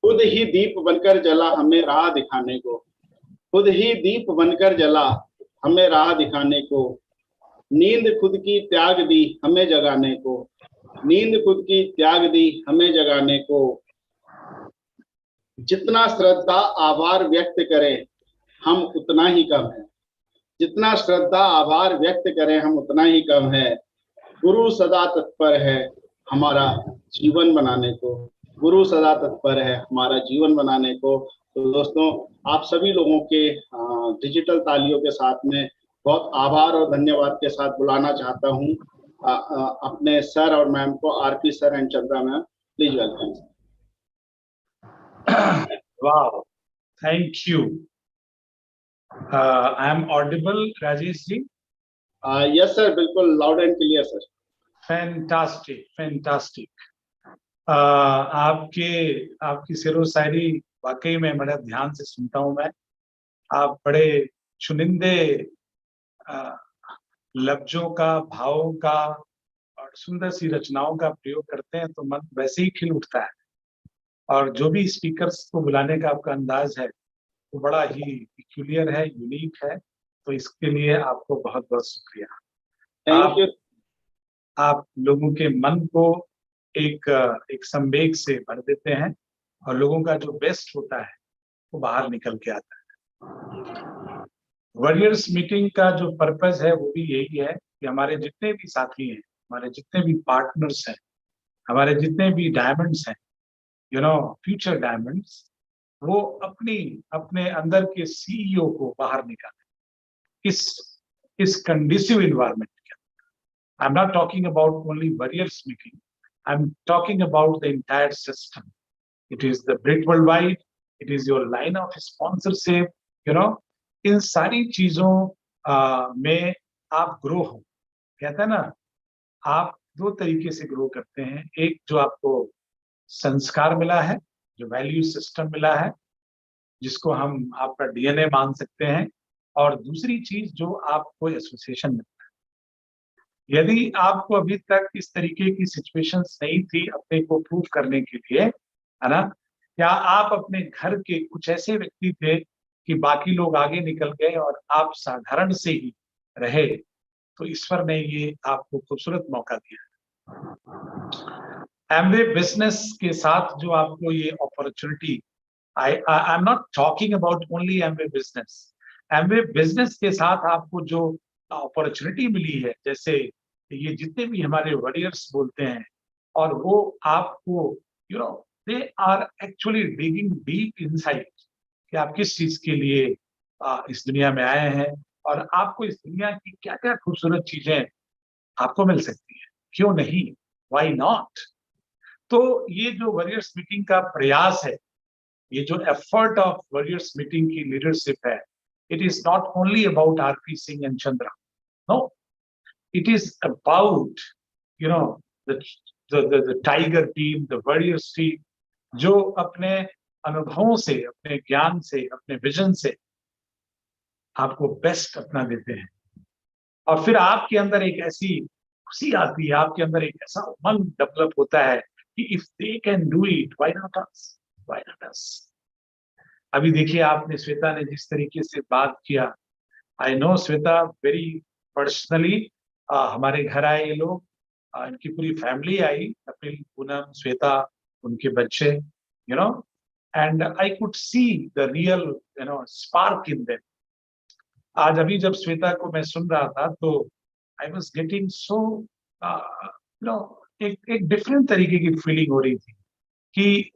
खुद ही दीप बनकर जला हमें राह दिखाने को, खुद ही दीप बनकर जला हमें राह दिखाने को, नींद खुद की त्याग दी हमें जगाने को, नींद खुद की त्याग दी हमें जगाने को। जितना श्रद्धा आभार व्यक्त करें हम उतना ही कम है, जितना श्रद्धा आभार व्यक्त करें हम उतना ही कम है। गुरु सदा तत्पर है हमारा जीवन बनाने को, गुरु सदा तत्पर है हमारा जीवन बनाने को। तो दोस्तों, आप सभी लोगों के डिजिटल तालियों के साथ में बहुत आभार और धन्यवाद के साथ बुलाना चाहता हूं अपने सर और मैम को, R P sir and Chandra ma'am. Please welcome. Wow, thank you. I am audible Rajesh ji? Yes sir, बिल्कुल loud and clear sir. Fantastic, fantastic. आपकी शेरो शायरी वाकई में बड़ा ध्यान से सुनता हूं मैं। आप बड़े चुनिंदे लफ्जों का, भावों का और सुंदर सी रचनाओं का प्रयोग करते हैं तो मन वैसे ही खिल उठता है। और जो भी स्पीकर्स को बुलाने का आपका अंदाज है वो बड़ा ही पिक्यूलियर है, यूनिक है। तो इसके लिए आपको बहुत बहुत शुक्रिया। Thank you. आप लोगों के मन को एक संवेग से भर देते हैं और लोगों का जो बेस्ट होता है वो बाहर निकल के आता है। वॉरियर्स मीटिंग का जो पर्पस है वो भी यही है कि हमारे जितने भी साथी हैं, हमारे जितने भी पार्टनर्स हैं, हमारे जितने भी डायमंड्स हैं, फ्यूचर डायमंड्स, वो अपने अंदर के सीईओ को बाहर निकालें इस कंडीसिव इन्वायरमेंट के। I am not talking about only warriors meeting, I am talking about the entire system. It is the Britt world wide, it is your line of sponsorship, इन सारी चीजों में आप ग्रो हो। कहते हैं ना, आप दो तरीके से ग्रो करते हैं। एक जो आपको संस्कार मिला है, जो वैल्यू सिस्टम मिला है, जिसको हम आपका डीएनए मान सकते हैं, और दूसरी चीज जो आपको एसोसिएशन मिलता है। यदि आपको अभी तक इस तरीके की सिचुएशंस नहीं थी अपने को प्रूव करने के लिए, है ना, या आप अपने घर के कुछ ऐसे व्यक्ति थे कि बाकी लोग आगे निकल गए और आप साधारण से ही रहे, तो ईश्वर ने ये आपको खूबसूरत मौका दिया। एमवे बिजनेस के साथ जो आपको ये opportunity, I am not talking about only Amway business, Amway business के साथ आपको जो अपॉर्चुनिटी मिली है, जैसे ये जितने भी हमारे वॉरियर्स बोलते हैं, और वो आपको they are actually digging deep inside कि आप किस चीज के लिए इस दुनिया में आए हैं और आपको इस दुनिया की क्या क्या खूबसूरत चीजें आपको मिल सकती है, क्यों नहीं, व्हाई नॉट। तो ये जो वॉरियर्स मीटिंग का प्रयास है, ये जो एफर्ट ऑफ वॉरियर्स मीटिंग की लीडरशिप है, it is not only about RP Singh and Chandra, no, it is about the tiger team, the warriors team, जो अपने अनुभवों से, अपने ज्ञान से, अपने विजन से आपको बेस्ट अपना देते हैं। और फिर आपके अंदर एक ऐसी खुशी आती है, आपके अंदर एक ऐसा उमंग डेवलप होता है कि if they can do it, why not us, why not us. अभी देखिए, आपने, श्वेता ने जिस तरीके से बात किया, I know Shweta very personally, हमारे घर आए ये लोग, इनकी पूरी फैमिली आई, कपिल, पूनम, श्वेता, उनके बच्चे, and I could see the real spark in them. आज अभी जब श्वेता को मैं सुन रहा था तो I was getting so एक डिफरेंट तरीके की फीलिंग हो रही थी कि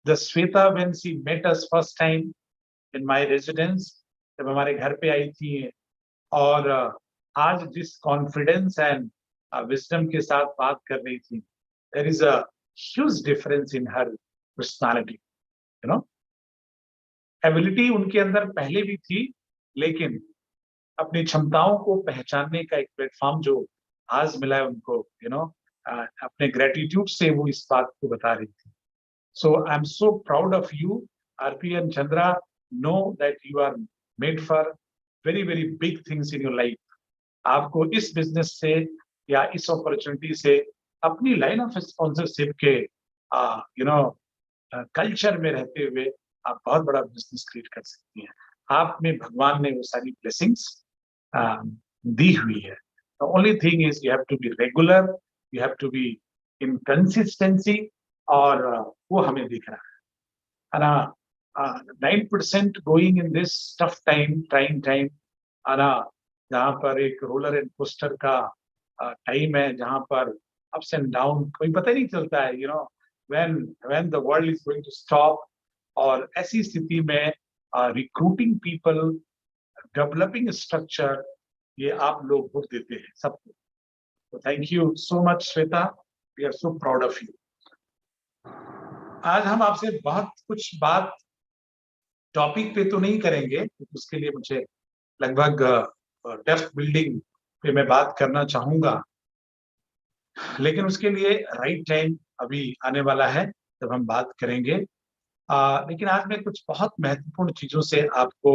the Shweta when she met us first time in my residence, जब हमारे घर पे आई थी, और आज जिस कॉन्फिडेंस एंड विजडम के साथ बात कर रही थी, there is a huge difference in her personality. Ability उनके अंदर पहले भी थी, लेकिन अपनी क्षमताओं को पहचानने का एक प्लेटफॉर्म जो आज मिला है उनको, अपने ग्रेटिट्यूड से वो इस बात को बता रही थी। So I am so proud of you, R P and Chandra, know that you are made for very very big things in your life. आपको इस बिजनेस से या इस अपॉर्चुनिटी से अपनी लाइन ऑफ स्पॉन्सरशिप के कल्चर में रहते हुए आप बहुत बड़ा बिजनेस क्रिएट कर सकती हैं। आप में भगवान ने वो सारी ब्लेसिंग्स दी हुई है। The only thing is you have to be regular, you have to be in consistency, और वो हमें दिख रहा है ना। 9% going in this tough time, trying time, है ना, जहाँ पर एक रोलर एंड कोस्टर का टाइम है, जहाँ पर अप्स एंड डाउन कोई पता ही नहीं चलता है, when the world is going to stop। और ऐसी स्थिति में रिक्रूटिंग पीपल, डेवलपिंग स्ट्रक्चर, ये आप लोग बुक देते हैं सबको। तो thank you so much Shweta, we are so proud of you. आज हम आपसे बहुत कुछ बात टॉपिक पे तो नहीं करेंगे, उसके लिए मुझे लगभग डेप्थ बिल्डिंग पे मैं बात करना चाहूंगा, लेकिन उसके लिए राइट टाइम अभी आने वाला है जब हम बात करेंगे। लेकिन आज मैं कुछ बहुत महत्वपूर्ण चीजों से आपको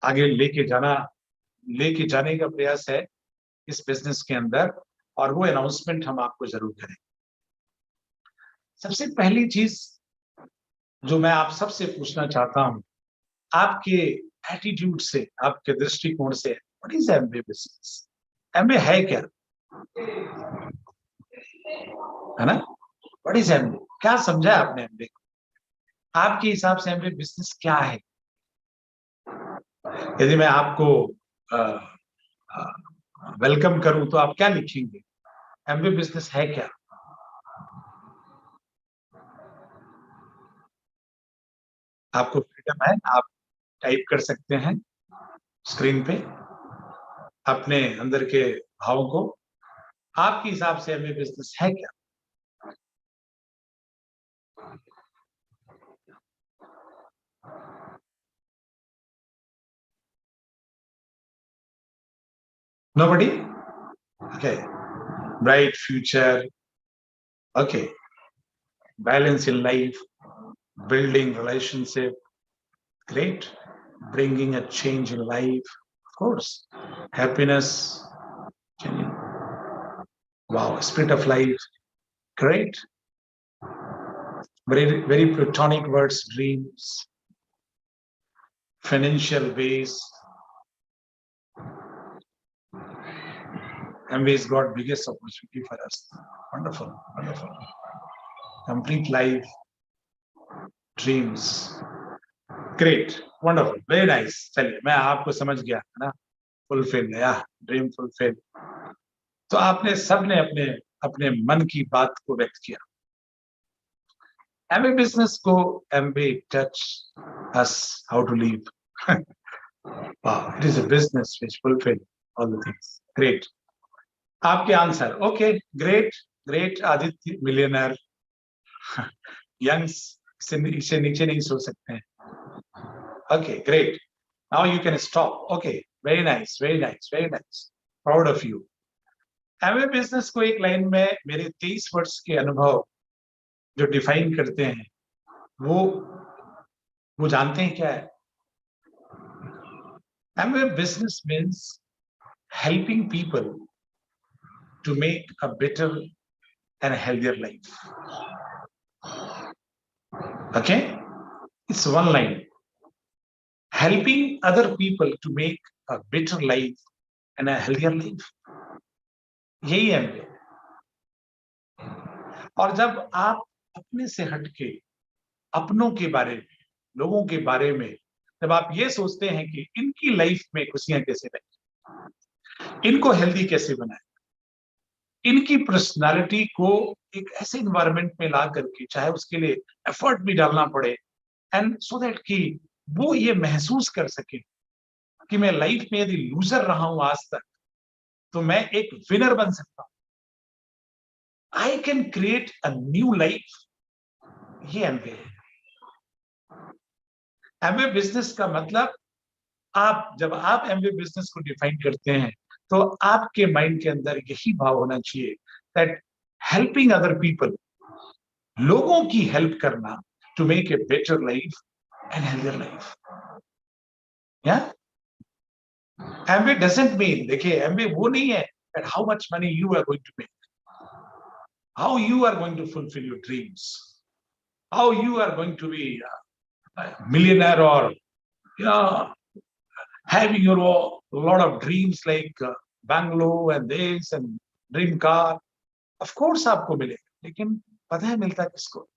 आगे लेके जाने का प्रयास है इस बिजनेस के अंदर, और वो अनाउंसमेंट हम आपको जरूर करें। सबसे पहली चीज जो मैं आप सबसे पूछना चाहता हूं, आपके एटीट्यूड से, आपके दृष्टिकोण से, what is Amway business? Amway है क्या, है ना? What is Amway? क्या समझा आपने एमवे को? आपके हिसाब से एमवे बिजनेस क्या है? यदि मैं आपको वेलकम करूं तो आप क्या लिखेंगे? एमवे बिजनेस है क्या? आपको फ्रीडम है, आप टाइप कर सकते हैं स्क्रीन पे अपने अंदर के भावों को। आपके हिसाब से एमवे बिजनेस है क्या? Nobody? Okay. Bright future. Okay. Balance in life, building relationship. Great. Bringing a change in life. Of course. Happiness. Wow. Spirit of life. Great. Very, very platonic words, dreams. Financial base. MBA's got biggest opportunity for us. Wonderful, wonderful. Complete life, dreams. Great, wonderful, very nice. चलिए, मैं आपको समझ गया, है ना? Fulfill, yeah, dream fulfill. तो आपने सबने अपने मन की बात को व्यक्त किया। MBA business को MBA touch us how to live. Wow, it is a business which fulfill all the things. Great. आपके answer, okay, great Aditya, millionaire, youngs इसे नीचे नहीं सो सकते हैं। Okay, great, now you can stop. Okay, very nice, proud of you. Amway business को एक line में मेरे 23 वर्ष के अनुभव जो डिफाइन करते हैं, वो जानते हैं क्या है? Amway business means helping people to make a better and a healthier life. Okay? It's one line. Helping other people to make a better life and a healthier life. यही है। और जब आप अपने से हटके अपनों के बारे में, लोगों के बारे में, जब आप ये सोचते हैं कि इनकी लाइफ में खुशियां कैसे रहें, इनको हेल्दी कैसे बनाएं, इनकी पर्सनालिटी को एक ऐसे इन्वायरमेंट में ला करके, चाहे उसके लिए एफर्ट भी डालना पड़े, एंड सो दैट कि वो ये महसूस कर सके कि मैं लाइफ में यदि लूजर रहा हूं आज तक, तो मैं एक विनर बन सकता हूं। I can create a new life. ये एमवे है। एमवे बिजनेस का मतलब, जब आप एमवे बिजनेस को डिफाइन करते हैं, तो आपके माइंड के अंदर यही भाव होना चाहिए दैट हेल्पिंग अदर पीपल, लोगों की हेल्प करना to make a better life and healthier life. या एमवे डजंट मीन, देखिए, एमवे वो नहीं है that how much money you are going to make, how you are going to fulfil your dreams. how you are going to be a millionaire or having your lot of dreams like bungalow and this and dream car. Of course आपको मिलेगा, लेकिन पता है मिलता किसको?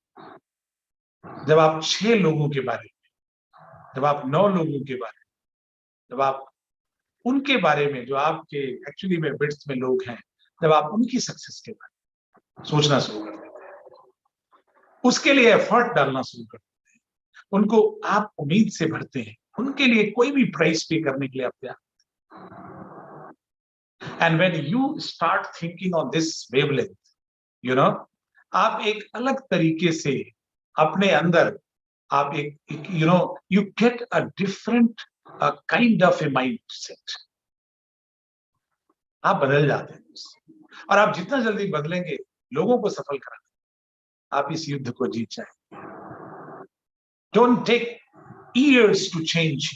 जब आप 6 लोगों के बारे में, जब आप 9 लोगों के बारे में, जब आप उनके बारे में जो आपके एक्चुअली में बिट्स में लोग हैं, जब आप उनकी सक्सेस के बारे में सोचना शुरू कर देते हैं, उसके लिए एफर्ट डालना शुरू कर देते हैं, उनको आप उम्मीद से भरते हैं, उनके लिए कोई भी प्राइस पे करने के लिए आप तैयार। And when you start thinking on this wavelength, आप एक अलग तरीके से अपने अंदर आप एक you get a different kind of a mind set. आप बदल जाते हैं और आप जितना जल्दी बदलेंगे, लोगों को सफल कराना, आप इस युद्ध को जीत जाएंगे। Don't take years to change.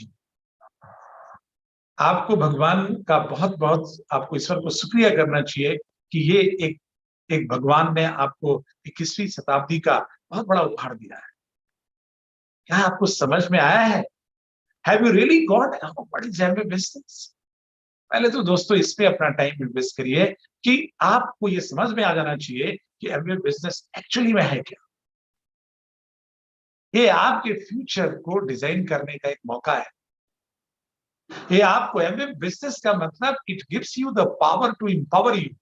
आपको भगवान का बहुत बहुत आपको ईश्वर को शुक्रिया करना चाहिए कि ये एक भगवान ने आपको 21वीं शताब्दी का बहुत बड़ा उपहार दिया है। क्या आपको समझ में आया है? Have you really got what is Amway business? पहले तो दोस्तों इस पे अपना टाइम इन्वेस्ट करिए कि आपको ये समझ में आ जाना चाहिए कि Amway बिजनेस एक्चुअली में है क्या। ये आपके फ्यूचर को डिजाइन करने का एक मौका है। ये आपको Amway बिजनेस का मतलब it gives you the power to empower you.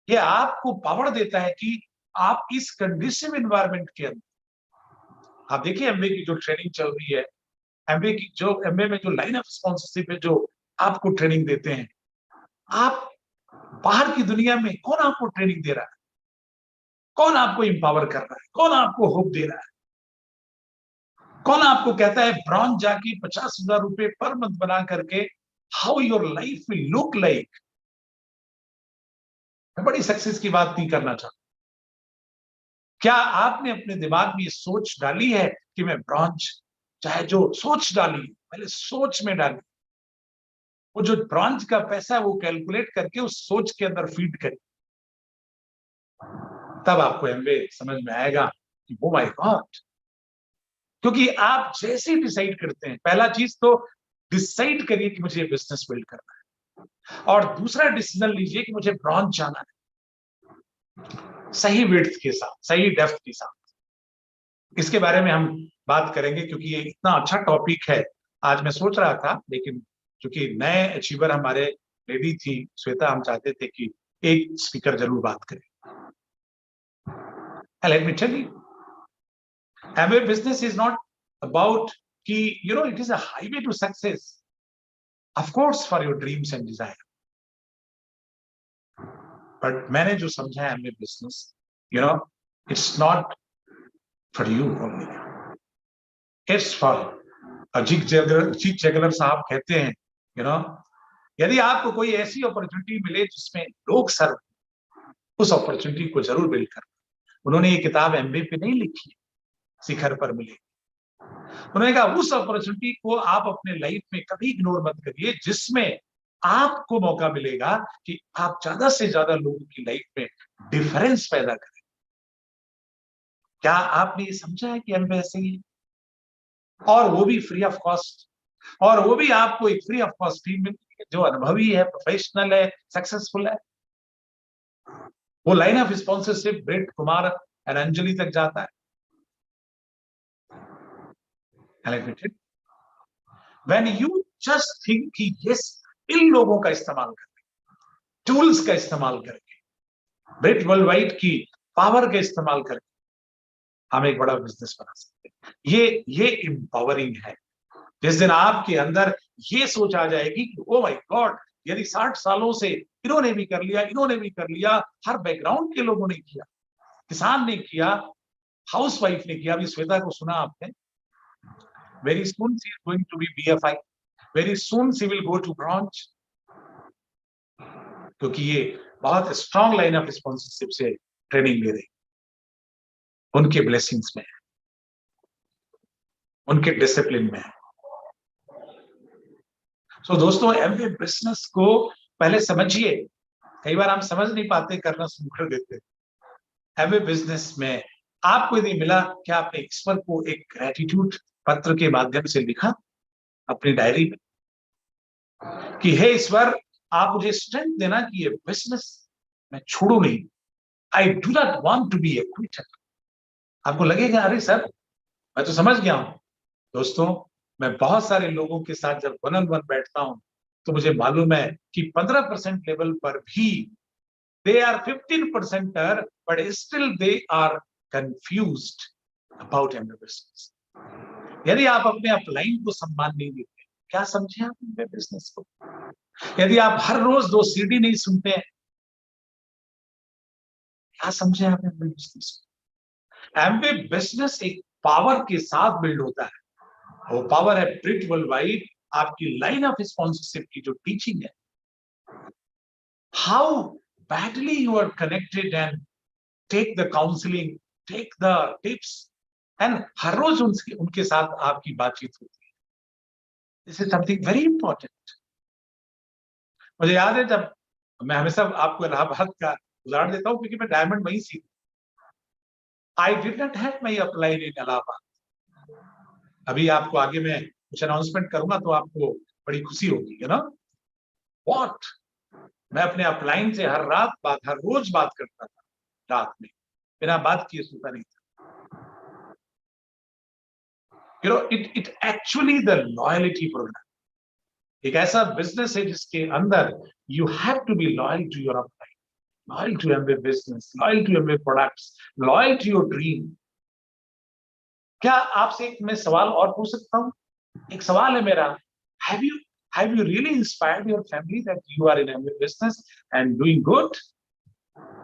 ये आपको पावर देता है कि आप इस कंडीसिव एनवायरनमेंट के अंदर, आप देखिए Amway की जो ट्रेनिंग चल रही है, Amway में जो लाइन ऑफ स्पॉन्सरशिप है, जो आपको ट्रेनिंग देते हैं, आप बाहर की दुनिया में कौन आपको ट्रेनिंग दे रहा है? कौन आपको एम्पावर कर रहा है? कौन आपको होप दे रहा है? कौन आपको कहता है ब्रॉन्ज जाके 50,000 रुपए पर मंथ बना करके how your life will look like? मैं बड़ी सक्सेस की बात नहीं करना चाहता। क्या आपने अपने दिमाग में ये सोच डाली है कि मैं ब्रॉन्ज, चाहे जो सोच डाली, पहले सोच में डाली, वो जो ब्रॉन्ज का पैसा है वो कैलकुलेट करके उस सोच के अंदर फीड करें, तब आपको Amway समझ में आएगा कि ओ माय गॉड। क्योंकि आप जैसे डिसाइड करते हैं, पहला चीज तो डिसाइड करिए कि मुझे बिजनेस बिल्ड करना है, और दूसरा डिसीजन लीजिए कि मुझे ब्रॉन्ज जाना है, सही विड्थ के साथ, सही डेप्थ के साथ। इसके बारे में हम बात करेंगे क्योंकि ये इतना अच्छा टॉपिक है। आज मैं सोच रहा था, लेकिन क्योंकि नए अचीवर हमारे लेडी थी श्वेता, हम चाहते थे कि एक स्पीकर जरूर बात करें। Let me tell you, Amway business is not about कि it is a highway to success, of course for your dreams and desire, but मैंने जो समझा है Amway business, it's not for you only, it's for Ajit juggler साहब कहते हैं, यदि आपको कोई ऐसी अपॉर्चुनिटी मिले जिसमें लोग सर्व, उस अपॉर्चुनिटी को जरूर बिल्ड करना। उन्होंने ये किताब Amway पे नहीं लिखी, शिखर पर मिले। उन्होंने कहा उस अपॉर्चुनिटी को आप अपने लाइफ में कभी इग्नोर मत करिए, जिसमें आपको मौका मिलेगा कि आप ज्यादा से ज्यादा लोगों की लाइफ में डिफरेंस पैदा करें। क्या आपने ये समझा है कि Amway ऐसे ही, और वो भी फ्री ऑफ कॉस्ट, और वो भी आपको एक फ्री ऑफ कॉस्ट टीम मिलती है जो अनुभवी है, प्रोफेशनल है, सक्सेसफुल है। वो line of sponsorship Brett Kumar और अंजलि तक जाता है। When you just think कि yes, इन लोगों का इस्तेमाल करके, टूल्स का इस्तेमाल करके, ब्रेट वर्ल्डवाइड की पावर का इस्तेमाल करके हम एक बड़ा बिजनेस बना सकते हैं। ये एम्पावरिंग है। जिस दिन आपके अंदर ये सोच आ जाएगी कि ओ माय गॉड, यदि 60 सालों से इन्होंने भी कर लिया, इन्होंने भी कर लिया, हर बैकग्राउंड के लोगों ने किया, किसान ने किया, हाउसवाइफ ने किया। अभी श्वेता को सुना आपने, very soon she is going to be BFI, very soon she will go to bronze, क्योंकि ये बहुत स्ट्रॉन्ग लाइन ऑफ स्पॉन्सरशिप से ट्रेनिंग ले रही, उनके ब्लेसिंग्स में है, उनके डिसिप्लिन में है। तो दोस्तों Amway बिजनेस को पहले समझिए। कई बार हम समझ नहीं पाते, करना शुरू कर देते। Amway बिजनेस में आपको यदि मिला, क्या आपने ईश्वर को एक ग्रेटिट्यूड पत्र के माध्यम से लिखा अपनी डायरी में कि हे ईश्वर, आप मुझे स्ट्रेंथ देना कि ये बिजनेस मैं छोड़ू नहीं। I do not want to be a quitter. आपको लगेगा अरे सर मैं तो समझ गया हूं। दोस्तों, मैं बहुत सारे लोगों के साथ जब वन ऑन वन बैठता हूं तो मुझे मालूम है कि 15% लेवल पर भी they are 15% but still they are confused about Amway business. यदि आप अपने अपलाइन को सम्मान नहीं देते, क्या समझे आप एमबी बिजनेस को? यदि आप हर रोज 2 सीडी नहीं सुनते हैं, क्या समझे आप एमबी बिजनेस को? एमबी बिजनेस एक पावर के साथ बिल्ड होता है। वो पावर है ब्रिट वर्ल्ड वाइड, आपकी लाइन ऑफ स्पॉन्सरशिप की जो टीचिंग है, how badly you are connected and take the counselling, take the tips, and हर रोज उनके साथ आपकी बातचीत होती है। This is something very important. मुझे याद है जब मैं हमेशा आपको इलाहाबाद का उदाहरण देता हूं क्योंकि मैं डायमंड वहीं सीखा। I did not have my upline in Allahabad. अभी आपको आगे मैं कुछ अनाउंसमेंट करूंगा तो आपको बड़ी खुशी होगी, यू नो व्हाट। मैं अपने अपलाइन से हर रोज बात करता था, रात में बिना बात किए सोता नहीं था। You know it actually the loyalty programme एक ऐसा बिजनेस है जिसके अंदर you have to be loyal to your upline, loyal to Amway business, loyal to Amway products, loyal to your dream. क्या आपसे एक मैं सवाल और पूछ सकता हूं? एक सवाल है मेरा, have you really inspired your family that you are in a business and doing good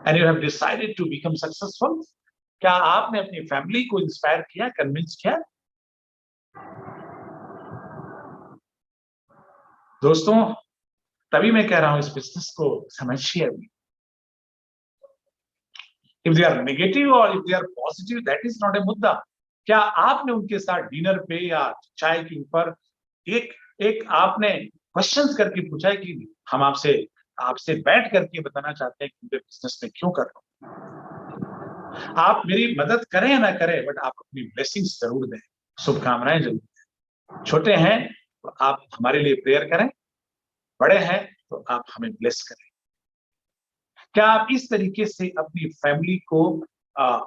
and you have decided to become successful? क्या आपने अपनी फैमिली को इंस्पायर किया, कन्विंस किया? दोस्तों, तभी मैं कह रहा हूं इस बिजनेस को समझिए। If they are negative or if they are positive, that is not a मुद्दा। क्या आपने उनके साथ डिनर पे या चाय के ऊपर एक आपने क्वेश्चंस करके पूछा है कि हम आपसे बैठ करके बताना चाहते हैं कि मुझे बिजनेस में क्यों कर रहा हूं? आप मेरी मदद करें या ना करें, बट आप अपनी ब्लेसिंग्स जरूर दें, शुभकामनाएं जरूर दें। छोटे हैं तो आप हमारे लिए प्रेयर करें, बड़े हैं तो आप हमें ब्लेस करें। क्या आप इस तरीके से अपनी फैमिली को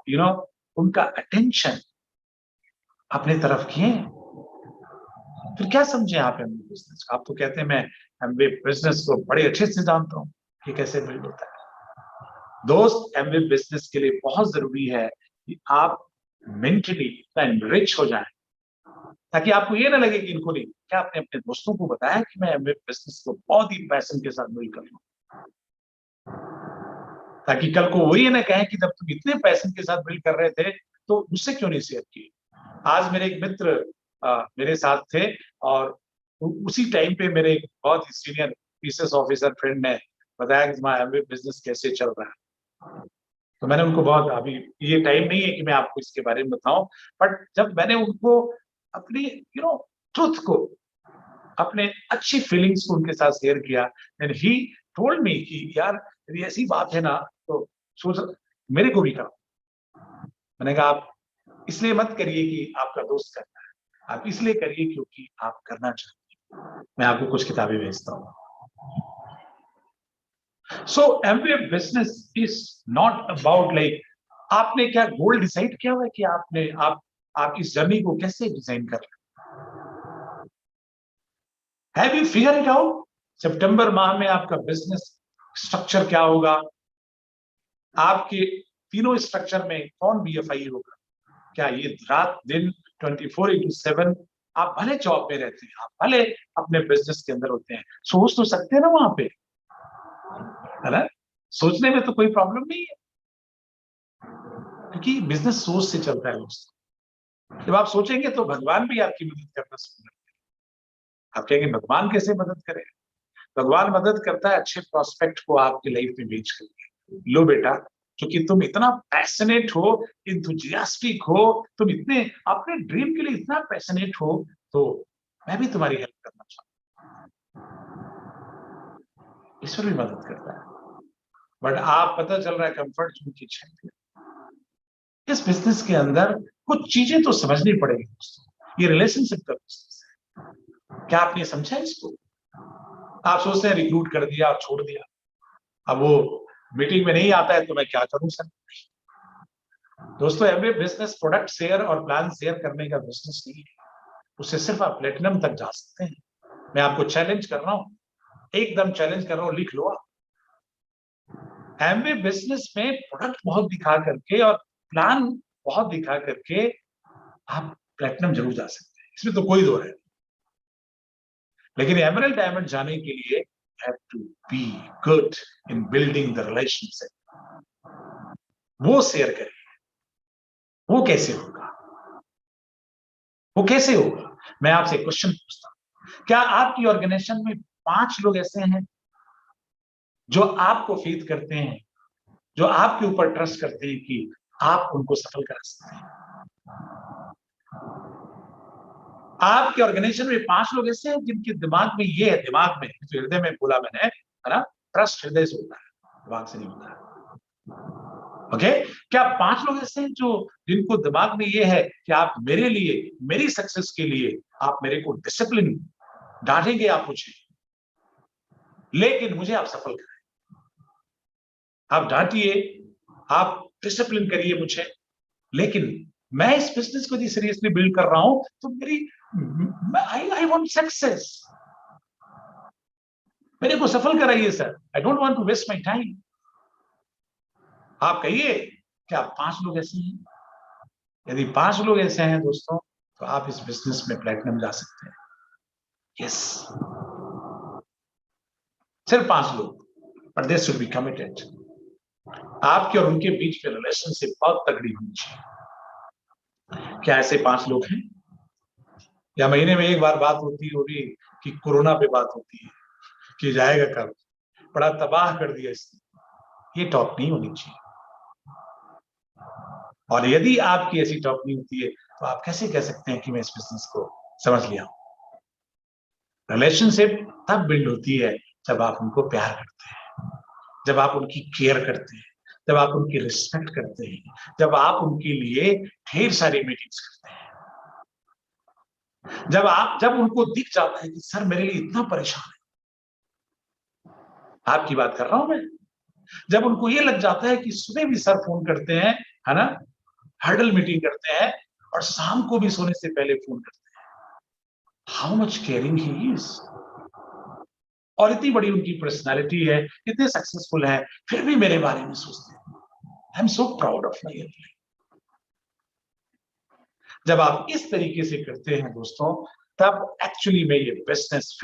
यू नो उनका अटेंशन अपने तरफ किए? फिर क्या समझे आप एमबी बिजनेस? आप तो कहते हैं मैं एमबी बिजनेस को बड़े अच्छे से जानता हूं कि कैसे बिल्ड होता है। दोस्त, एमबी बिजनेस के लिए बहुत जरूरी है कि आप मेंटली इतना एनरिच हो जाएं ताकि आपको ये ना लगे कि इनको नहीं। क्या आपने अपने दोस्तों को बताया कि मैं एमबी बिजनेस को बहुत ही पैशन के साथ बिल्ड कर रहा हूं, ताकि कल को वो ये ना कहें कि जब तुम इतने पैशन के साथ बिल्ड कर रहे थे तो मुझसे क्यों नहीं शेयर किए? आज मेरे एक मित्र मेरे साथ थे और उसी टाइम पे मेरे एक बहुत ही सीनियर पीसीएस ऑफिसर फ्रेंड ने बताया कि तुम्हारा एमबी बिजनेस कैसे चल रहा है। तो मैंने उनको बहुत, अभी ये टाइम नहीं है कि मैं आपको इसके बारे में बताऊं, बट जब मैंने उनको अपनी ट्रुथ को, अपने अच्छी फीलिंग्स को उनके साथ शेयर किया, एंड ही टोल्ड मी कि यार यदि ऐसी बात है ना तो सोच मेरे को भी करो। मैंने कहा आप इसलिए मत करिए कि आपका दोस्त करता है, आप इसलिए करिए क्योंकि आप करना चाहते हैं। मैं आपको कुछ किताबें भेजता हूँ। So M B business is not about like आपने क्या गोल डिसाइड किया हुआ है कि आप इस जर्नी को कैसे डिजाइन कर रहे हैं? Have you figure it out? सितंबर माह में आपका बिजनेस स्ट्रक्चर क्या होगा? आपके तीनों स्ट्रक्चर में कौन बीएफआई होगा? क्या ये रात दिन 24/7 आप भले जॉब में रहते हैं, आप भले अपने बिजनेस के अंदर होते हैं, सोच तो सकते हैं ना वहां पे, है ना? सोचने में तो कोई प्रॉब्लम नहीं है क्योंकि बिजनेस सोच से चलता है दोस्तों। जब आप सोचेंगे तो भगवान भी आपकी मदद करना शुरू कर देंगे। आप कहेंगे भगवान कैसे मदद करे? भगवान मदद करता है अच्छे प्रोस्पेक्ट को आपकी लाइफ में भेज करके। लो बेटा, क्योंकि तुम इतना पैशनेट हो, इंथुजियास्टिक हो, तुम इतने अपने ड्रीम के लिए इतना पैशनेट हो, तो मैं भी तुम्हारी हेल्प करना चाहता हूं। ईश्वर भी मदद करता है, बट आप पता चल रहा है कंफर्ट जोन की छत। इस बिजनेस के अंदर कुछ चीजें तो समझनी पड़ेगी दोस्तों। ये रिलेशनशिप का बिजनेस है। क्या आपने समझा इसको? आप सोचते हैं रिक्रूट कर दिया और छोड़ दिया, अब वो मीटिंग में नहीं आता है तो मैं क्या करूं सर? दोस्तों, एवरी बिजनेस प्रोडक्ट शेयर और प्लान शेयर करने का बिजनेस नहीं है। उससे सिर्फ आप प्लेटिनम तक जा सकते हैं। मैं आपको चैलेंज कर रहा हूं, एकदम चैलेंज कर रहा हूं, लिख लो आप। एमवे बिजनेस में प्रोडक्ट बहुत दिखा करके और प्लान बहुत दिखा करके आप प्लेटिनम जरूर जा सकते हैं, इसमें तो कोई दो है। लेकिन एमरल्ड डायमंड जाने के लिए have to be good in building the relationship. वो शेयर करिए। वो कैसे होगा? वो कैसे होगा? मैं आपसे क्वेश्चन पूछता हूं, क्या आपकी ऑर्गेनाइजेशन में 5 लोग ऐसे हैं जो आपको फेथ करते हैं, जो आपके ऊपर ट्रस्ट करते हैं कि आप उनको सफल करा सकते हैं? आपके ऑर्गेनाइजेशन में 5 लोग ऐसे हैं जिनके दिमाग में ये है, दिमाग में, जो हृदय में बोला मैंने, है ना, ट्रस्ट हृदय से होता है, दिमाग से नहीं होता है। ओके? क्या 5 लोग ऐसे हैं जो जिनको दिमाग में ये है कि आप मेरे लिए, मेरी सक्सेस के लिए आप मेरे को डिसिप्लिन डांटेंगे आप मुझे, लेकिन मुझे आप सफल कराएं। आप डांटिए, आप डिसिप्लिन करिए मुझे, लेकिन मैं इस बिजनेस को यदि सीरियसली बिल्ड कर रहा हूं तो मेरी आई वांट सक्सेस, मेरे को सफल कराइए sir, I don't want to waste my time. आप कहिए, क्या 5 लोग ऐसे हैं? यदि 5 लोग ऐसे हैं दोस्तों, तो आप इस बिजनेस में प्लेटिनम जा सकते हैं। यस, सिर्फ 5 लोग, but they should be committed. आपके और उनके बीच में रिलेशनशिप बहुत तगड़ी होनी चाहिए। क्या ऐसे 5 लोग हैं? या महीने में एक बार बात होती होगी कि कोरोना पे बात होती है कि जाएगा कब, बड़ा तबाह कर दिया इसने, ये टॉक नहीं होनी चाहिए। और यदि आपकी ऐसी टॉक नहीं होती है तो आप कैसे कह सकते हैं कि मैं इस बिजनेस को समझ लिया हूं? रिलेशनशिप तब बिल्ड होती है जब आप उनको प्यार करते हैं, जब आप उनकी केयर करते हैं, जब आप उनकी रिस्पेक्ट करते हैं, जब आप उनके लिए ढेर सारी मीटिंग्स करते हैं, जब उनको दिख जाता है कि सर मेरे लिए इतना परेशान है, आपकी बात कर रहा हूं मैं, जब उनको ये लग जाता है कि सुबह भी सर फोन करते हैं, है ना, हर्डल मीटिंग करते हैं, और शाम को भी सोने से पहले फोन करते हैं, how much caring he is. और इतनी बड़ी उनकी पर्सनालिटी है, इतने सक्सेसफुल है, फिर भी मेरे बारे में सोचते हैं। I am so proud of my employ. जब आप इस तरीके से करते हैं दोस्तों, तब एक्चुअली में ये बिजनेस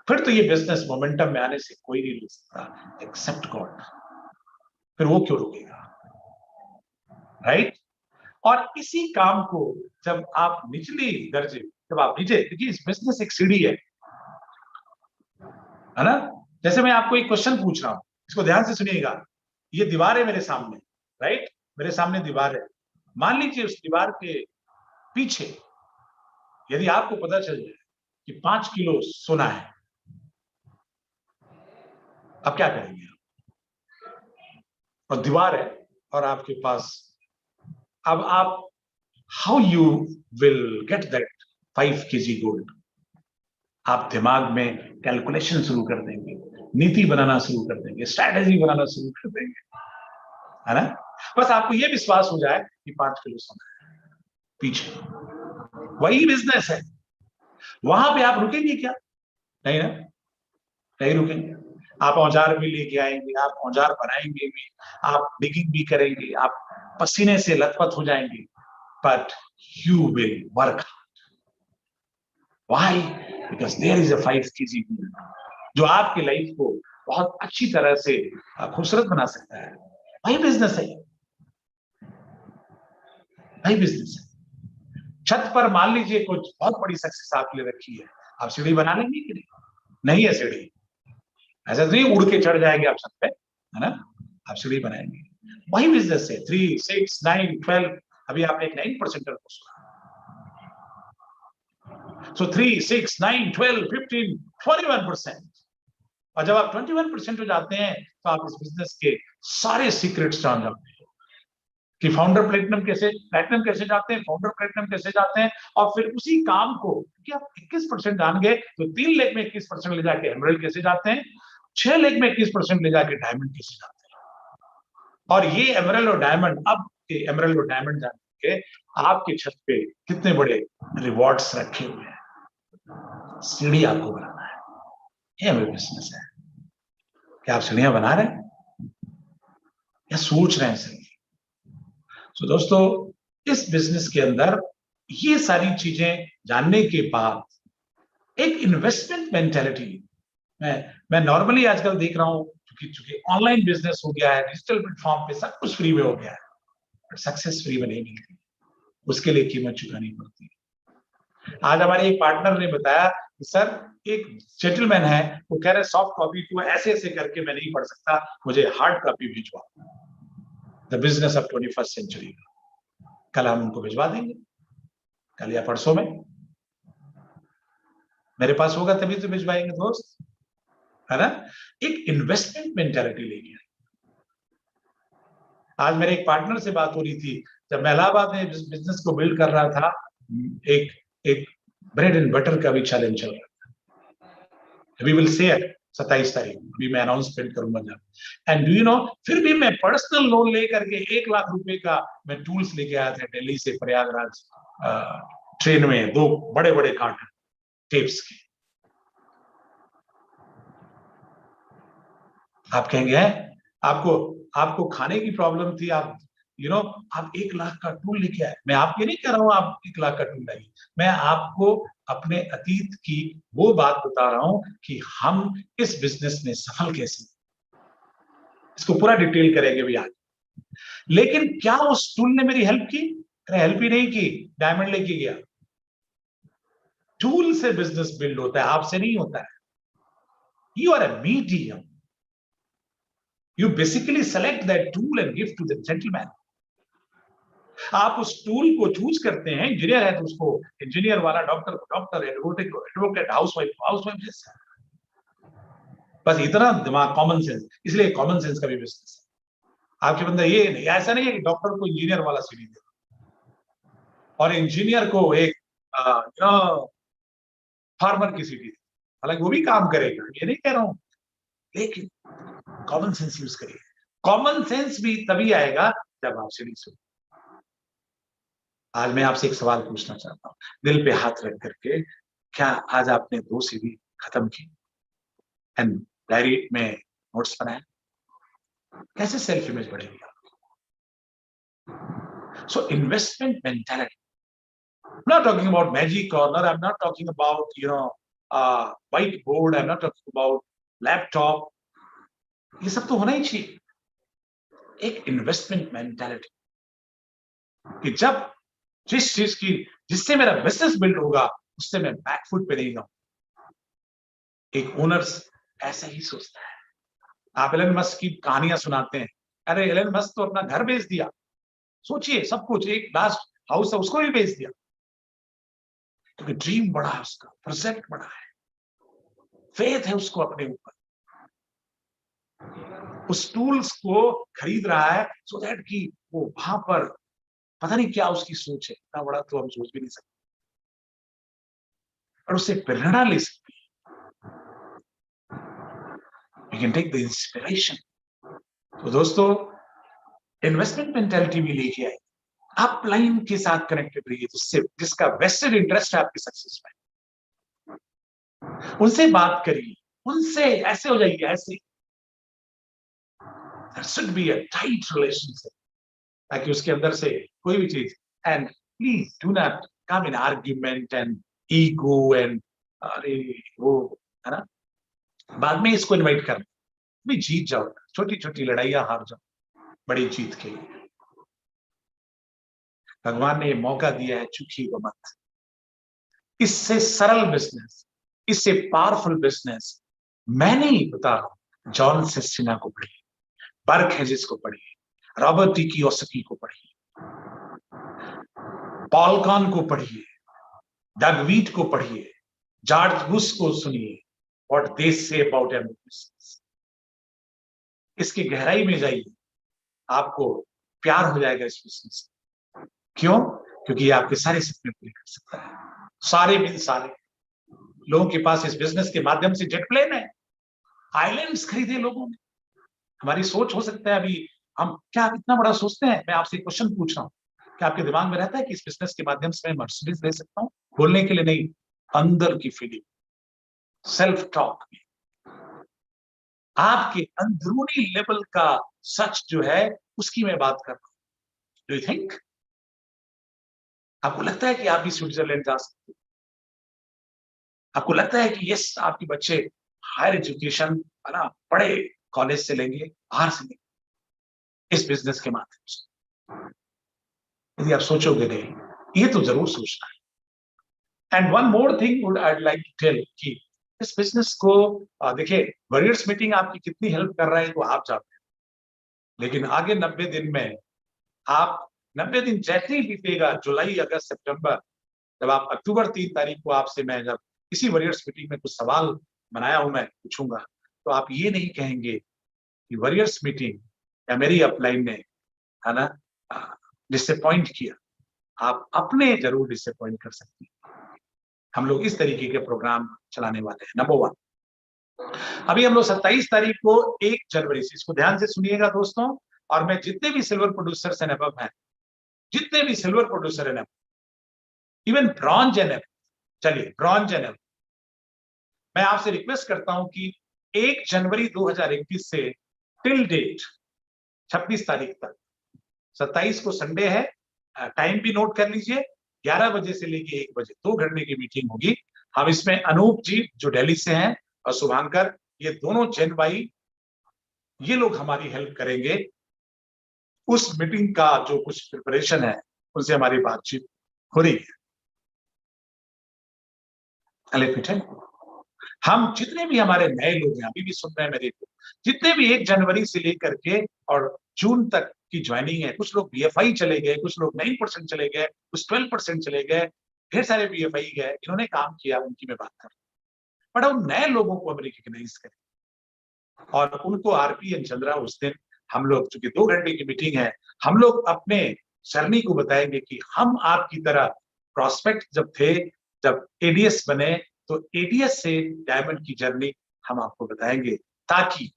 फिर तो ये बिजनेस मोमेंटम में आने से कोई नहीं रोक सकता एक्सेप्ट गॉड। फिर वो क्यों रोकेगा? राइट? और इसी काम को जब आप निचली दर्जे, जब आप नीचे, देखिए इस बिजनेस एक सीढ़ी है ना। जैसे मैं आपको एक क्वेश्चन पूछ रहा हूं, इसको ध्यान से सुनिएगा। ये दीवार है मेरे सामने, राइट? मेरे सामने दीवार है। मान लीजिए उस दीवार के पीछे यदि आपको पता चल जाए कि 5 किलो सोना है, अब क्या करेंगे? और दीवार है और आपके पास, अब आप how you will get that 5 kg gold? आप दिमाग में कैलकुलेशन शुरू कर देंगे, नीति बनाना शुरू कर देंगे, स्ट्रैटेजी बनाना शुरू कर देंगे, है ना। बस आपको यह विश्वास हो जाए कि 5 किलो सोना है पीछे, वही बिजनेस है। वहां पे आप रुकेंगे क्या? नहीं ना, नहीं रुकेंगे। आप औजार भी लेके आएंगे, आप औजार बनाएंगे भी, आप डिगिंग भी करेंगे, आप पसीने से लथपथ हो जाएंगे, but you will work. Why? Because there is a 5 kg जो आपकी लाइफ को बहुत अच्छी तरह से खूबसूरत बना सकता है। वही बिजनेस है, वही बिजनेस है। छत पर मान लीजिए कुछ बहुत बड़ी सक्सेस आपके लिए रखी है, आप सीढ़ी बना लेंगे कि नहीं? नहीं है सीढ़ी, ऐसा नहीं उड़ के चढ़ जाएंगे आप छत पे, है ना, आप सीढ़ी बनाएंगे। वही बिजनेस है। 3, 6, 9, 12, अभी आपने एक 9% को सुना। So 3, 6, 9, 12, 15, 21%। और जब आप 21% हो जाते हैं तो आप इस बिजनेस के सारे सीक्रेट्स जान जाते हैं। कि फाउंडर प्लेटिनम कैसे जाते हैं, फाउंडर प्लेटिनम कैसे जाते हैं, और फिर उसी काम को कि आप 21% जान गए तो 3 लाख में 21% ले जाके एमरल्ड कैसे जाते हैं, 6 लाख में 21% ले जाके डायमंड कैसे जाते हैं। और ये एमरल्ड और डायमंड, अब के एमरल्ड और डायमंड जाने के आपके छत पे कितने बड़े रिवॉर्ड्स रखे हुए हैं। सीढ़ी आपको बनाना है, ये हमें बिजनेस है। क्या आप सीढ़ियां बना रहे हैं या सोच रहे हैं सिर्फ? तो दोस्तों, इस बिजनेस के अंदर ये सारी चीजें जानने के बाद एक इन्वेस्टमेंट मेंटेलिटी, मैं नॉर्मली आजकल देख रहा हूं, क्योंकि ऑनलाइन बिजनेस हो गया है, डिजिटल प्लेटफॉर्म पे सब कुछ फ्री में हो गया है, बट सक्सेस फ्री में नहीं मिलती, उसके लिए कीमत चुकानी पड़ती है। आज हमारे एक पार्टनर ने बताया कि सर, एक जेंटलमैन है, वो कह रहे सॉफ्ट कॉपी को ऐसे ऐसे करके मैं नहीं पढ़ सकता, मुझे हार्ड कॉपी भिजवा। The business of 21st century. कल हम उनको भिजवा देंगे, कल या परसों में मेरे पास होगा तभी तो भिजवाएंगे दोस्त, है ना। एक इन्वेस्टमेंट मेंटालिटी लेके आज मेरे एक पार्टनर से बात हो रही थी, जब मैं इलाहाबाद में बिजनेस को बिल्ड कर रहा था, एक ब्रेड एंड बटर का भी चैलेंज चल रहा था। वी विल शेयर 27 तारीख अभी मैं अनाउंसमेंट करूंगा जब। एंड डू यू नो, फिर भी मैं पर्सनल लोन लेकर के 1 लाख रुपए का मैं टूल्स लेके आया था दिल्ली से प्रयागराज, ट्रेन में 2 बड़े बड़े कार्टन टेप्स के। आप कहेंगे आपको खाने की प्रॉब्लम थी, आप आप 1 लाख का टूल लेके आए। मैं आपके नहीं कह रहा हूं आप 1 लाख का टूल लाइए, मैं आपको अपने अतीत की वो बात बता रहा हूं कि हम इस बिजनेस में सफल कैसे, इसको पूरा डिटेल करेंगे भी आज। लेकिन क्या उस टूल ने मेरी हेल्प की? अरे हेल्प ही नहीं की, डायमंड लेके गया। टूल से बिजनेस बिल्ड होता है, आपसे नहीं होता है। You are a medium, you basically select that tool and give to the gentleman. आप उस टूल को चूज करते हैं, इंजीनियर है तो उसको इंजीनियर वाला, डॉक्टर को डॉक्टर, एडवोकेट, हाउसवाइफ जैसा। बस इतना दिमाग, कॉमन सेंस, इसलिए कॉमन सेंस का भी बिजनेस है। आपके अंदर ये नहीं, ऐसा नहीं है कि डॉक्टर को इंजीनियर वाला सीढ़ी दे और इंजीनियर को एक फार्मर की सीढ़ी दे, हालांकि वो भी काम करेगा, ये नहीं कह रहा हूं, लेकिन कॉमन सेंस यूज करिए। कॉमन सेंस भी तभी आएगा जब आप सीढ़ी सुन। आज मैं आपसे एक सवाल पूछना चाहता हूं, दिल पे हाथ रख करके, क्या आज आपने 2 सीढ़ी खत्म की एंड डायरी में नोट्स बनाए? कैसे सेल्फ इमेज बढ़ेगी आपकी? So investment mentality, I'm not talking about magic corner, I'm not talking about whiteboard, I'm not talking about laptop, ये सब तो होना ही चाहिए। एक इन्वेस्टमेंट मेंटालिटी कि जब जिस चीज की, जिससे मेरा बिजनेस बिल्ड होगा, उससे मैं बैकफुट पे नहीं जाऊं। एक ओनर्स ऐसा ही सोचता है। आप एलन मस्क की कहानियां सुनाते हैं, अरे एलन मस्क तो अपना घर बेच दिया, सोचिए, सब कुछ, एक लास्ट हाउस है उसको भी बेच दिया, क्योंकि ड्रीम बड़ा है उसका, प्रोजेक्ट बड़ा है, फेथ है उसको अपने ऊपर। उस टूल्स को खरीद रहा है सो दैट कि वो वहां पर, पता नहीं क्या उसकी सोच है, इतना बड़ा तो हम सोच भी नहीं सकते, और उससे प्रेरणा ले सकते हैं। We can take the inspiration. तो दोस्तों, इन्वेस्टमेंट मेंटालिटी भी लेके आए, आप लाइन के साथ कनेक्टेड रहिए, जिससे जिसका वेस्टेड इंटरेस्ट है आपकी सक्सेस में, उनसे बात करिए, उनसे ऐसे हो जाइए, ऐसे। There should be a tight relationship, ताकि उसके अंदर से कोई भी चीज, and please do not come in argument and ego and अरे वो, है ना, बाद में इसको इनवाइट कर, भी जीत जाओ, छोटी छोटी लड़ाइयां हार जाओ, बड़ी जीत के लिए भगवान ने ये मौका दिया है, चूकिए मत। इससे सरल बिजनेस, इससे पावरफुल बिजनेस मैं नहीं बता रहा हूं, जॉन सेस्टिना को पढ़िए, बर्क हेजिस को पढ़िए, रॉबर्ट टी कियोसाकी को पढ़िए, पॉल कॉन को पढ़िए, डग वीट को पढ़िए, जॉर्ज बुश को सुनिए, what they say about M business. इसकी गहराई में जाइए, आपको प्यार हो जाएगा इस बिजनेस से। क्यों? क्योंकि ये आपके सारे सपने पूरे कर सकता है। सारे बिन सारे लोगों के पास इस बिजनेस के माध्यम से जेट प्लेन है, आइलैंड्स खरीदे लोगों ने। हमारी सोच हो सकता है अभी हम क्या इतना बड़ा सोचते हैं। मैं आपसे क्वेश्चन पूछ रहा हूँ, क्या आपके दिमाग में रहता है कि इस बिजनेस के माध्यम से मैं मर्सिडीज ले सकता हूँ? बोलने के लिए नहीं, अंदर की फीलिंग, सेल्फ टॉक में आपके अंदरूनी लेवल का सच जो है उसकी मैं बात कर रहा हूं। डू यू थिंक आपको लगता है कि आप भी स्विट्जरलैंड जा सकते हो? आपको लगता है कि यस आपके बच्चे हायर एजुकेशन है ना बड़े कॉलेज से लेंगे, बाहर से लेंगे इस बिजनेस के माध्यम से? यदि आप सोचोगे नहीं, ये तो जरूर सोचना है। And one more thing would I like to tell कि इस बिजनेस को देखिए, वॉरियर्स मीटिंग आपकी कितनी हेल्प कर रहा है तो आप जानते हैं, लेकिन आगे 90 दिन में आप 90 दिन जैसे ही बीतेगा, जुलाई अगस्त सितंबर, जब आप अक्टूबर 3 तारीख को आपसे मैं जब इसी वॉरियर्स मीटिंग में कुछ सवाल बनाया हूं मैं पूछूंगा, तो आप ये नहीं कहेंगे कि वॉरियर्स मीटिंग या मेरी अपलाइन ने है ना डिसअपॉइंट किया। आप अपने जरूर डिसअपॉइंट कर सकते हैं। हम लोग इस तरीके के प्रोग्राम चलाने वाले हैं। नंबर 1, अभी हम लोग 27 तारीख को 1 जनवरी से, इसको ध्यान से सुनिएगा दोस्तों, और मैं जितने भी सिल्वर प्रोड्यूसर्स एंड अबव हैं, जितने भी silver producer and above, even bronze and above, चलिए ब्रॉन्ज एंड अबव, मैं आपसे रिक्वेस्ट करता हूं कि 1 जनवरी 2021 से टिल डेट 26 तारीख तक, 27 को संडे है, टाइम भी नोट कर लीजिए, 11 बजे से लेके 1 बजे 2 घंटे की मीटिंग होगी। हम इसमें अनूप जी जो दिल्ली से हैं और शुभांकर, ये दोनों जैन भाई, ये लोग हमारी हेल्प करेंगे। उस मीटिंग का जो कुछ प्रिपरेशन है उनसे हमारी बातचीत हो रही है। हम जितने भी हमारे नए लोग हैं, अभी भी सुन रहे हैं मेरे को, जितने भी 1 जनवरी से लेकर के और जून तक की ज्वाइनिंग है, कुछ लोग बीएफआई चले गए, कुछ लोग 9% चले गए, कुछ 12% चले गए, ढेर सारे बीएफआई गए, इन्होंने काम किया, उनकी मैं बात कर रहा हूं। बट उन नए लोगों को हम रिकॉग्नाइज करें और उनको आरपी एंड चंद्रा उस दिन हम लोग, चूंकि 2 घंटे की मीटिंग है, हम लोग अपने जर्नी को बताएंगे कि हम आपकी तरह प्रोस्पेक्ट जब थे, जब एडीएस बने, तो एडीएस से डायमंड की जर्नी हम आपको बताएंगे, ताकि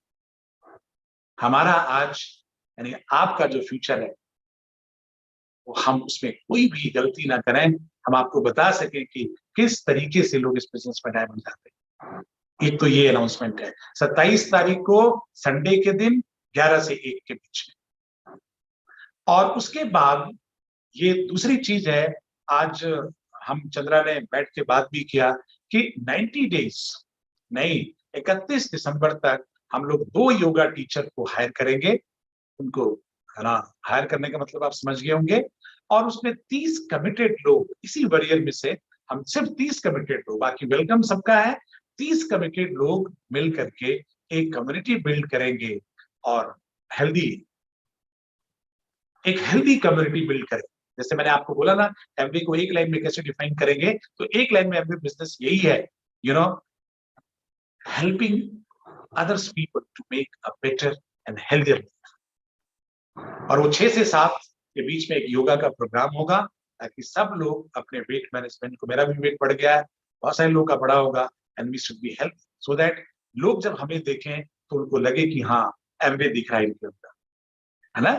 हमारा आज यानी आपका जो फ्यूचर है वो हम उसमें कोई भी गलती ना करें। हम आपको बता सकें कि किस तरीके से लोग इस बिजनेस में डायमंड जाते हैं। एक तो ये अनाउंसमेंट है 27 तारीख को संडे के दिन 11 से 1 के बीच में। और उसके बाद ये दूसरी चीज है, आज हम चंद्रा ने बैठ के बात भी किया कि 90 डेज नहीं, 31 दिसंबर तक हम लोग 2 योगा टीचर को हायर करेंगे। उनको है ना, हायर करने का मतलब आप समझ गए होंगे। और उसमें 30 कमिटेड लोग, इसी वॉरियर में से हम सिर्फ 30 कमिटेड लोग, बाकी वेलकम सबका है, 30 कमिटेड लोग मिल करके एक कम्युनिटी बिल्ड करेंगे और एक हेल्दी कम्युनिटी बिल्ड करेंगे। जैसे मैंने आपको बोला ना, एमबी को एक लाइन में कैसे डिफाइन करेंगे, तो एक लाइन में एमबी बिजनेस यही है, you know, helping others people to make a better and healthier life. और वो 6 से 7 के बीच में एक योगा का प्रोग्राम होगा, ताकि सब लोग अपने वेट मैनेजमेंट को, मेरा भी वेट बढ़ गया है, बहुत सारे लोग का बढ़ा होगा, and we should be help, so that लोग जब हमें देखें तो उनको लगे कि हाँ एमबी दिख रहा है इनके अंदर, है ना।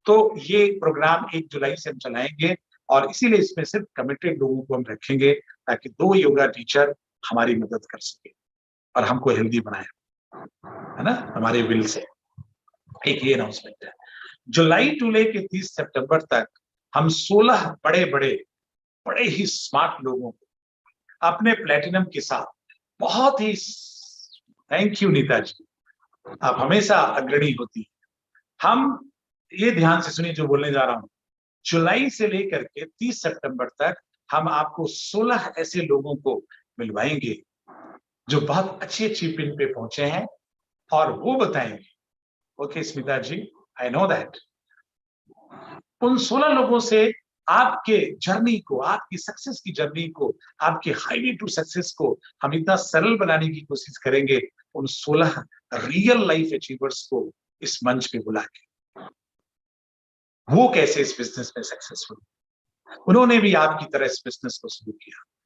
तो ये प्रोग्राम 1 जुलाई से हम चलाएंगे, और इसीलिए इसमें सिर्फ कमिटेड लोगों को हम रखेंगे, ताकि 2 योगा टीचर हमारी मदद कर सके और हमको हेल्दी बनाए, है ना, हमारे विल से। एक ये अनाउंसमेंट है। जुलाई टू लेके 30 सितंबर तक हम 16 बड़े ही स्मार्ट लोगों को अपने प्लेटिनम के साथ, बहुत ही, थैंक यू नीता जी, आप हमेशा अग्रणी होती है। हम ये ध्यान से सुनिए जो बोलने जा रहा हूं, जुलाई से लेकर के 30 सितंबर तक हम आपको 16 ऐसे लोगों को मिलवाएंगे जो बहुत अच्छी पिन पे पहुंचे हैं, और वो बताएंगे, okay Smita ji, I know that, उन 16 लोगों से आपके जर्नी को, आपकी सक्सेस की जर्नी को, आपके हाईवे टू सक्सेस को हम इतना सरल बनाने की कोशिश करेंगे, उन 16 रियल लाइफ अचीवर्स को इस मंच पे बुला के। वो कैसे इस बिजनेस में सक्सेसफुल, उन्होंने भी आपकी तरह इस बिजनेस को शुरू किया।